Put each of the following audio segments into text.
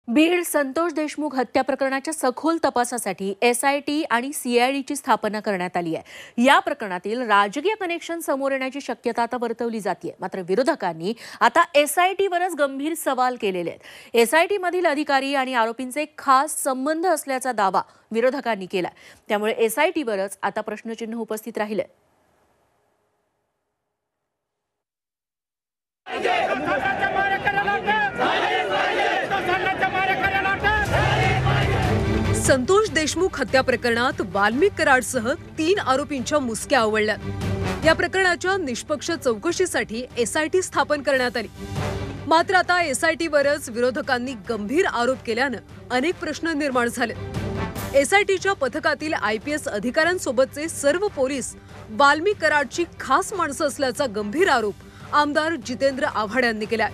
बीड संतोष देशमुख हत्या प्रकरणाच्या सखोल तपासासाठी एसआयटी आणि सीआयडीची स्थापना करण्यात आली आहे। या प्रकरणातील राजकीय कनेक्शन समोर येण्याची शक्यता आता वर्तवली जाते। मात्र विरोधकांनी आता एसआयटीवरच गंभीर सवाल केलेले आहेत। एसआयटी मधील अधिकारी आणि आरोपींचे खास संबंध असल्याचा दावा विरोधकांनी केला। त्यामुळे एसआयटीवरच आता प्रश्नचिन्ह उपस्थित राहिले। संतोष देशमुख हत्या प्रकरणात वाल्मिक कराडसह 3 आरोपींच्या मुसक्या आवळल्यात। या प्रकरणाच्या निष्पक्ष चौकशीसाठी एसआयटी स्थापन करण्यात आली। मात्र आता एसआयटीवरच विरोधकांनी गंभीर आरोप केल्याने अनेक प्रश्न निर्माण झाले। एसआयटीच्या पथकातील आयपीएस अधिकाऱ्यांसोबतचे सर्व पोलीस वाल्मिक कराडची खास माणसं असल्याचा गंभीर आरोप आमदार जितेंद्र आव्हाड यांनी केला।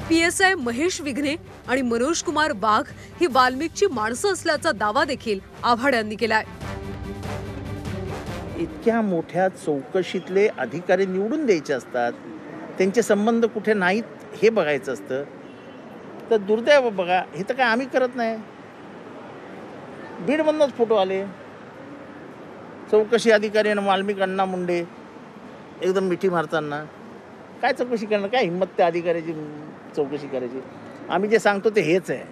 पीएसआय महेश विघ्ने आणि मनोज कुमार वाघ ही वाल्मिकची माणसं असल्याचा दावा देखील आव्हाड यांनी केलाय। इतक्या मोठ्या चौकशीतले अधिकारी निवडून द्यायचे असतात, त्यांचे संबंध कुठे नाहीत हे बघायचं असतं। तर दुर्दैव बघा, हे तर काय आम्ही करत नाही। बीडमधूनच फोटो आले, चौकशी अधिकारी आणि वाल्मिक अण्णा मुंडे एकदम मिठी मारताना। काय चौकशी करणार, काय हिंमत त्या अधिकाऱ्याची चौकशी करायची? आम्ही जे सांगतो ते हेच आहे।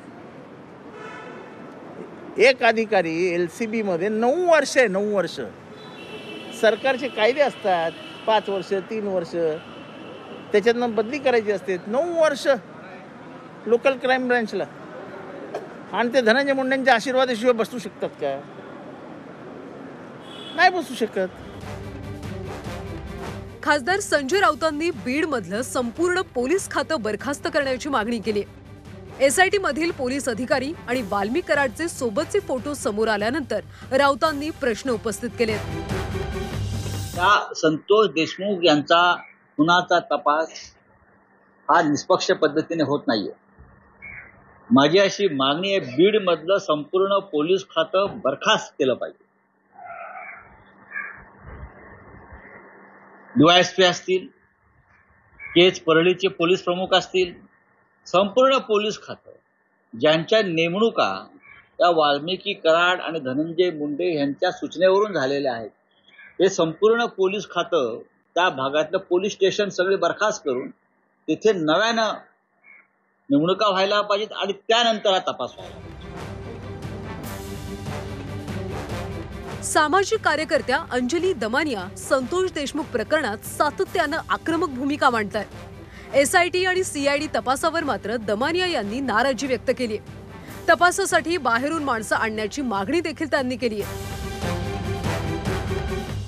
एक अधिकारी LCB मध्ये 9 वर्ष आहे, 9 वर्ष। सरकारचे कायदे असतात 5 वर्ष 3 वर्ष, त्याच्यातनं बदली करायची असते। 9 वर्ष लोकल क्राईम ब्रांचला, आणि ते धनंजय मुंडेंच्या आशीर्वादाशिवाय बसू शकतात का? नाही बसू शकत। खासदार संजय राऊतांनी बीड मधलं संपूर्ण पोलीस खातं बरखास्त करण्याची मागणी केली। एसआयटी मधील पोलीस अधिकारी आणि वाल्मिक कराडचे सोबतचे फोटो समोर आल्यानंतर राऊतांनी प्रश्न उपस्थित केले। त्या संतोष देशमुख यांचा खुनाचा तपास हा निष्पक्ष पद्धतीने होत नाहीये। माझी अशी मागणी आहे, बीड मधलं संपूर्ण पोलीस खातं बरखास्त केलं पाहिजे। डीवायएसपी असतील, केज परळीचे पोलीस प्रमुख असतील, संपूर्ण पोलीस खातं ज्यांच्या नेमणुका या वाल्मिकी कराड आणि धनंजय मुंडे यांच्या सूचनेवरून झालेल्या आहेत, हे संपूर्ण पोलीस खातं त्या भागातलं पोलीस स्टेशन सगळे बरखास्त करून तिथे नव्यानं नेमणुका व्हायला पाहिजेत आणि त्यानंतर हा तपास व्हायला पाहिजे। सामाजिक कार्यकर्त्या अंजली दमानिया संतोष देशमुख प्रकरणात सातत्यानं आक्रमक भूमिका मांडतायत। एसआयटी आणि सीआयडी तपासावर मात्र दमानिया यांनी नाराजी व्यक्त केली आहे। तपासासाठी बाहेरून माणसं आणण्याची मागणी देखील त्यांनी केली आहे।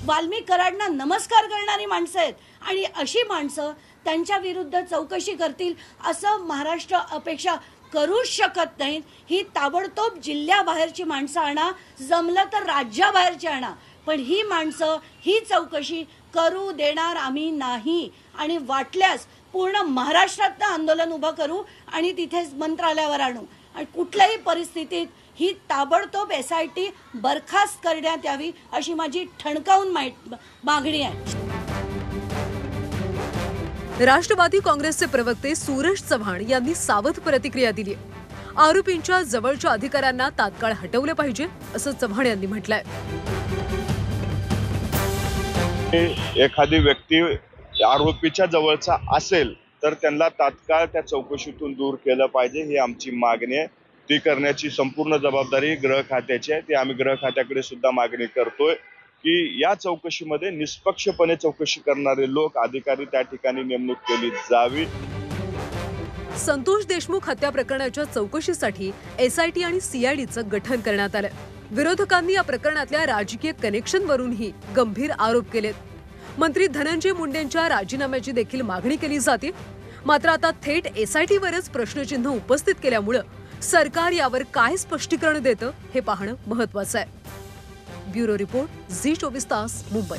वाल्मिक कराडना नमस्कार करणारी माणसं आहेत आणि अशी माणसं त्यांच्या विरुद्ध चौकशी करतील असं महाराष्ट्र अपेक्षा करूच शकत नाही। ही ताबडतोब जिल्ह्याबाहेरची माणसं आणा, जमलं तर राज्याबाहेरची आणा, पण ही माणसं ही चौकशी करू देणार आम्ही नाही। आणि वाटल्यास पूर्ण महाराष्ट्रात आंदोलन उभं करू आणि तिथेच मंत्रालयावर आणू, आणि कुठल्याही परिस्थितीत ही ताबडतोब एसआयटी बरखास्त करण्यात यावी अशी माझी ठणकावून मागणी आहे। राष्ट्रवादी काँग्रेसचे प्रवक्ते सूरज चव्हाण यांनी सावध प्रतिक्रिया दिली। आरोपींच्या जवळच्या अधिकाऱ्यांना तात्काळ हटवले पाहिजे असं चव्हाण यांनी म्हटलंय। एखादी व्यक्ती आरोपीच्या जवळचा असेल तर त्यांना तात्काळ त्या चौकशीतून दूर केलं पाहिजे, ही आमची मागणी आहे। ती करण्याची संपूर्ण जबाबदारी गृह खात्याची आहे। ती आम्ही गृह खात्याकडे सुद्धा मागणी करतोय की या चौकशीमध्ये निष्पक्षपणे चौकशी करणारे लोक, अधिकारी त्या ठिकाणी नेमणूक केली जावी। संतोष देशमुख हत्या प्रकरणाच्या चौकशीसाठी एसआयटी आणि सीआयडीचं गठन करण्यात आलं। विरोधकांनी या प्रकरणातल्या राजकीय कनेक्शनवरूनही गंभीर आरोप केलेत। मंत्री धनंजय मुंडेंच्या राजीनाम्याची देखील मागणी केली जाते। मात्र आता थेट एसआयटीवरच प्रश्नचिन्ह उपस्थित केल्यामुळे सरकार यावर काय स्पष्टीकरण देतं हे पाहणं महत्त्वाचं आहे। ब्युरो रिपोर्ट, झी 24 तास, मुंबई।